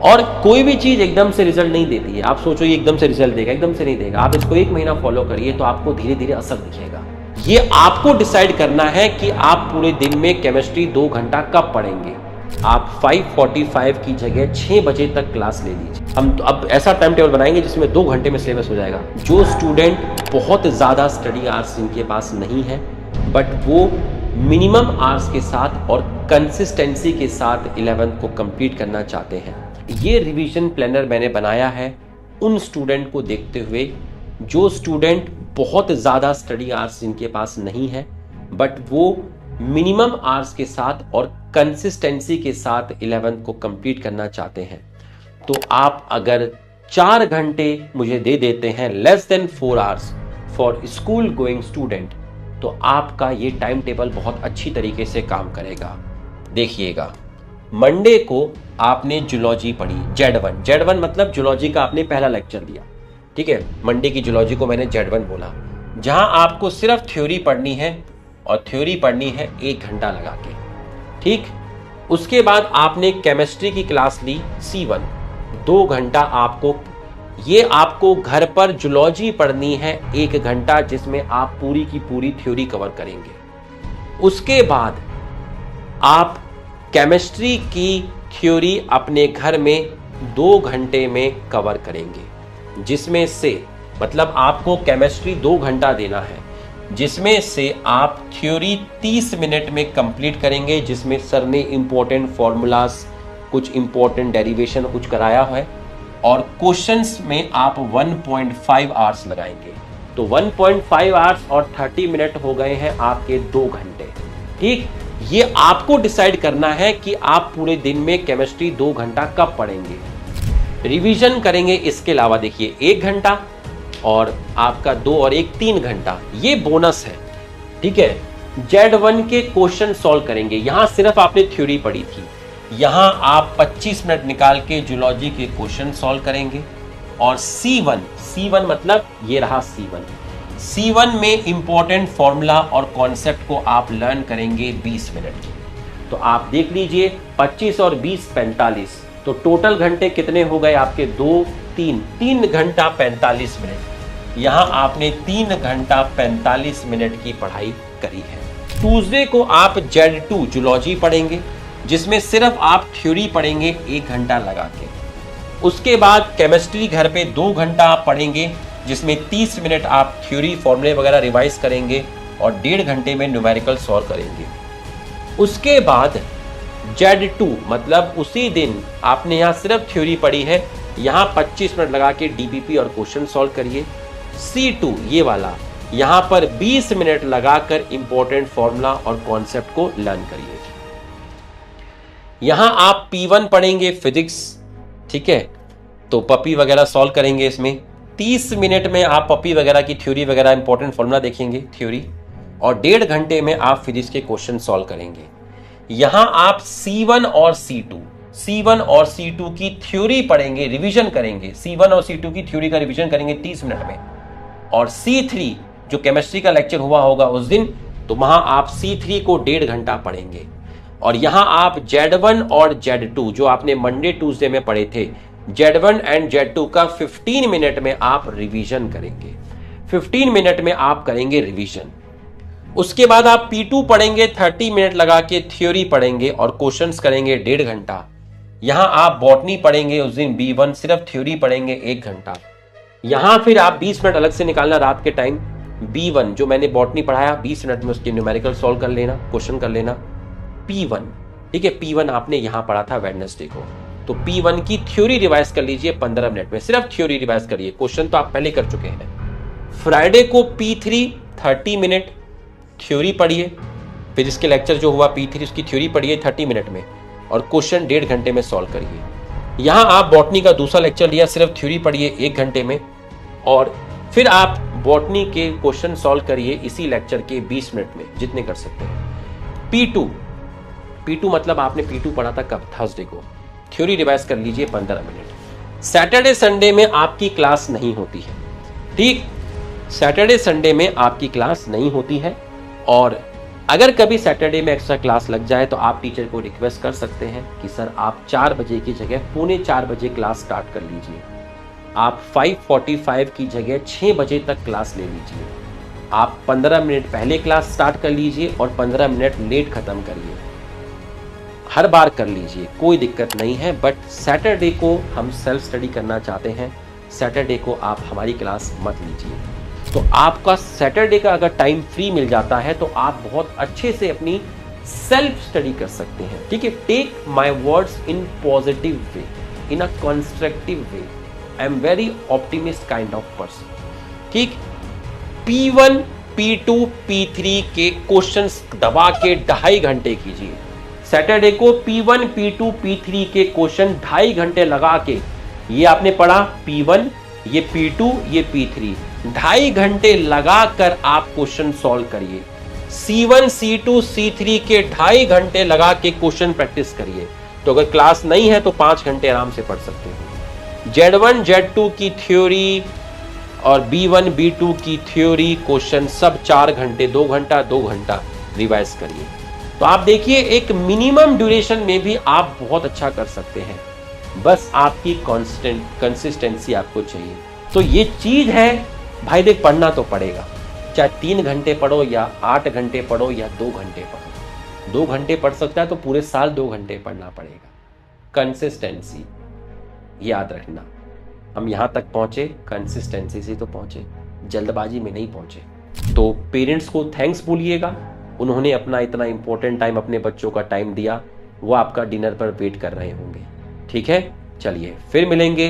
और कोई भी चीज़ एकदम से रिजल्ट नहीं देती है। आप सोचो ये एकदम से रिजल्ट देगा, एकदम से नहीं देगा। आप इसको 1 महीना फॉलो करिए तो आपको धीरे धीरे असर दिखेगा। ये आपको डिसाइड करना है कि आप पूरे दिन में केमिस्ट्री 2 घंटा कब पढ़ेंगे। आप 5:45 की जगह 6 बजे तक क्लास ले लीजिए। हम तो अब ऐसा टाइम टेबल बनाएंगे जिसमें 2 घंटे में सिलेबस हो जाएगा। जो स्टूडेंट बहुत ज़्यादा स्टडी आवर्स जिनके पास नहीं है बट वो मिनिमम आवर्स के साथ और कंसिस्टेंसी के साथ 11th को कंप्लीट करना चाहते हैं, ये रिवीजन प्लानर मैंने बनाया है उन स्टूडेंट को देखते हुए जो स्टूडेंट बहुत ज़्यादा स्टडी आवर्स जिनके पास नहीं है बट वो मिनिमम आवर्स के साथ और कंसिस्टेंसी के साथ 11th को कंप्लीट करना चाहते हैं। तो आप अगर 4 घंटे मुझे दे देते हैं less than 4 hours for school going student, तो आपका ये टाइम टेबल बहुत अच्छी तरीके से काम करेगा। देखिएगा, मंडे को आपने जूलॉजी पढ़ी, Z1 मतलब जूलॉजी का आपने पहला लेक्चर दिया, ठीक है। मंडे की जूलॉजी को मैंने Z1 बोला, जहां आपको सिर्फ थ्योरी पढ़नी है और थ्योरी पढ़नी है 1 घंटा लगा के, ठीक। उसके बाद आपने केमिस्ट्री की क्लास ली C1, 2 घंटा आपको घर पर जूलॉजी पढ़नी है 1 घंटा, जिसमें आप पूरी की पूरी थ्योरी कवर करेंगे। उसके बाद आप केमिस्ट्री की थ्योरी अपने घर में 2 घंटे में कवर करेंगे, जिसमें से मतलब आपको केमिस्ट्री 2 घंटा देना है, जिसमें से आप थ्योरी 30 मिनट में कंप्लीट करेंगे, जिसमें सर ने इंपॉर्टेंट फॉर्मूलाज, कुछ इंपॉर्टेंट डेरिवेशन कुछ कराया है, और क्वेश्चंस में आप 1.5 आवर्स लगाएंगे। तो 1.5 आवर्स और 30 मिनट हो गए हैं आपके 2 घंटे, ठीक। ये आपको डिसाइड करना है कि आप पूरे दिन में केमिस्ट्री 2 घंटा कब पढ़ेंगे। रिवीजन करेंगे इसके अलावा देखिए 1 घंटा और आपका 2 और 1 3 घंटा, ये बोनस है, ठीक है। Z1 के क्वेश्चन सॉल्व करेंगे। यहां सिर्फ आपने थ्योरी पढ़ी थी, यहां आप 25 मिनट निकाल के जूलॉजी के क्वेश्चन सॉल्व करेंगे। और C1 मतलब ये रहा C1 में इंपॉर्टेंट फॉर्मूला और कॉन्सेप्ट को आप लर्न करेंगे 20 मिनट। तो आप देख लीजिए 25 और 20 45, तो टोटल घंटे कितने हो गए आपके 2 3 घंटा 45 मिनट। यहां आपने 3 घंटा 45 मिनट की पढ़ाई करी है। ट्यूसडे को आप Z2 जूलॉजी पढ़ेंगे, जिसमें सिर्फ आप थ्योरी पढ़ेंगे 1 घंटा लगा के। उसके बाद केमिस्ट्री घर पे 2 घंटा पढ़ेंगे, जिसमें 30 मिनट आप थ्योरी फॉर्मूले वगैरह रिवाइज करेंगे और 1.5 घंटे में न्यूमेरिकल सॉल्व करेंगे। उसके बाद Z2 मतलब उसी दिन आपने यहाँ सिर्फ थ्योरी पढ़ी है, यहाँ 25 मिनट लगा के DBP और क्वेश्चन सॉल्व करिए। C2 ये वाला, यहाँ पर 20 मिनट लगाकर इंपॉर्टेंट फॉर्मूला और कॉन्सेप्ट को लर्न करिए। यहाँ आप P1 पढ़ेंगे फिजिक्स, ठीक है, तो पपी वगैरह सॉल्व करेंगे। इसमें 30 मिनट में आप पपी वगैरह की थ्योरी वगैरह इंपॉर्टेंट फॉर्मूला देखेंगे थ्योरी, और 1.5 घंटे में आप फिजिक्स के क्वेश्चन सॉल्व करेंगे। यहां आप C1 और C2 की थ्योरी पढ़ेंगे, रिवीजन करेंगे। C1 और C2 की थ्योरी का रिवीजन करेंगे 30 मिनट में। और C3 जो केमिस्ट्री का लेक्चर हुआ होगा उस दिन, तो वहां आप C3 को 1.5 घंटा पढ़ेंगे। और यहां आप Z1 और Z2 जो आपने मंडे ट्यूसडे में पढ़े थे, Z1 एंड Z2 का 15 मिनट में आप रिवीजन करेंगे। 15 मिनट में आप करेंगे रिवीजन। उसके बाद आप P2 पढ़ेंगे, 30 मिनट लगा के थ्योरी पढ़ेंगे और क्वेश्चंस करेंगे 1.5 घंटा। यहां आप बॉटनी पढ़ेंगे, उस दिन B1 सिर्फ थ्योरी पढ़ेंगे 1 घंटा। यहां फिर आप 20 मिनट अलग से निकालना रात के टाइम, B1 जो मैंने बॉटनी पढ़ाया 20 मिनट में उसके न्यूमेरिकल सॉल्व कर लेना, क्वेश्चन कर लेना। P1, ठीक है, P1 आपने यहां पढ़ा था वेडनेसडे को, तो P1 की थ्योरी रिवाइज कर लीजिए 15 मिनट में, सिर्फ थ्योरी रिवाइज करिए, क्वेश्चन तो आप पहले कर चुके हैं। फ्राइडे को P3 30 मिनट थ्योरी पढ़िए, फिर इसके लेक्चर जो हुआ P3 उसकी थ्योरी पढ़िए 30 मिनट में और क्वेश्चन 1.5 घंटे में सॉल्व करिए। यहां आप बॉटनी का दूसरा लेक्चर लिया, सिर्फ थ्योरी पढ़िए 1 घंटे में और फिर आप बॉटनी के क्वेश्चन सॉल्व करिए इसी लेक्चर के 20 मिनट में, जितने कर सकते हैं। P2 मतलब आपने P2 पढ़ा था कब, थर्सडे को, थ्योरी रिवाइज कर लीजिए 15 मिनट। सैटरडे संडे में आपकी क्लास नहीं होती है, ठीक, सैटरडे संडे में आपकी क्लास नहीं होती है। और अगर कभी सैटरडे में एक्स्ट्रा क्लास लग जाए तो आप टीचर को रिक्वेस्ट कर सकते हैं कि सर आप 4 बजे की जगह 3:45 बजे क्लास स्टार्ट कर लीजिए, आप 5:45 की जगह 6 बजे तक क्लास ले लीजिए, आप 15 मिनट पहले क्लास स्टार्ट कर लीजिए और 15 मिनट लेट खत्म करिए, हर बार कर लीजिए, कोई दिक्कत नहीं है। बट सैटरडे को हम सेल्फ स्टडी करना चाहते हैं, सैटरडे को आप हमारी क्लास मत लीजिए। तो आपका सैटरडे का अगर टाइम फ्री मिल जाता है तो आप बहुत अच्छे से अपनी सेल्फ स्टडी कर सकते हैं, ठीक है। Take my words in positive way, in a constructive way. I am very optimist kind of person, ठीक। P1, P2, P3 के क्वेश्चंस दबा के 2.5 घंटे कीजिए। सैटरडे को P1, P2, P3 के क्वेश्चन 2.5 घंटे लगा के, ये आपने पढ़ा P1, ये P2, ये P3, 2.5 घंटे लगाकर आप क्वेश्चन सॉल्व करिए। C1, C2, C3 के 2.5 घंटे लगा के क्वेश्चन प्रैक्टिस करिए। तो अगर क्लास नहीं है तो 5 घंटे आराम से पढ़ सकते हो। Z1, Z2 की थ्योरी और B1, B2 की थ्योरी क्वेश्चन सब 4 घंटे, 2 घंटा 2 घंटा रिवाइज करिए। तो आप देखिए एक मिनिमम ड्यूरेशन में भी आप बहुत अच्छा कर सकते हैं, बस आपकी कंसिस्टेंसी आपको चाहिए। तो ये चीज है भाई, देख पढ़ना तो पड़ेगा, चाहे 3 घंटे पढ़ो या 8 घंटे पढ़ो या 2 घंटे पढ़ो। 2 घंटे पढ़ सकता है तो पूरे साल 2 घंटे पढ़ना पड़ेगा। कंसिस्टेंसी याद रखना, हम यहां तक पहुंचे कंसिस्टेंसी से तो पहुंचे, जल्दबाजी में नहीं पहुंचे। तो पेरेंट्स को थैंक्स बोलिएगा, उन्होंने अपना इतना इंपॉर्टेंट टाइम अपने बच्चों का टाइम दिया, वो आपका डिनर पर वेट कर रहे होंगे, ठीक है। चलिए फिर मिलेंगे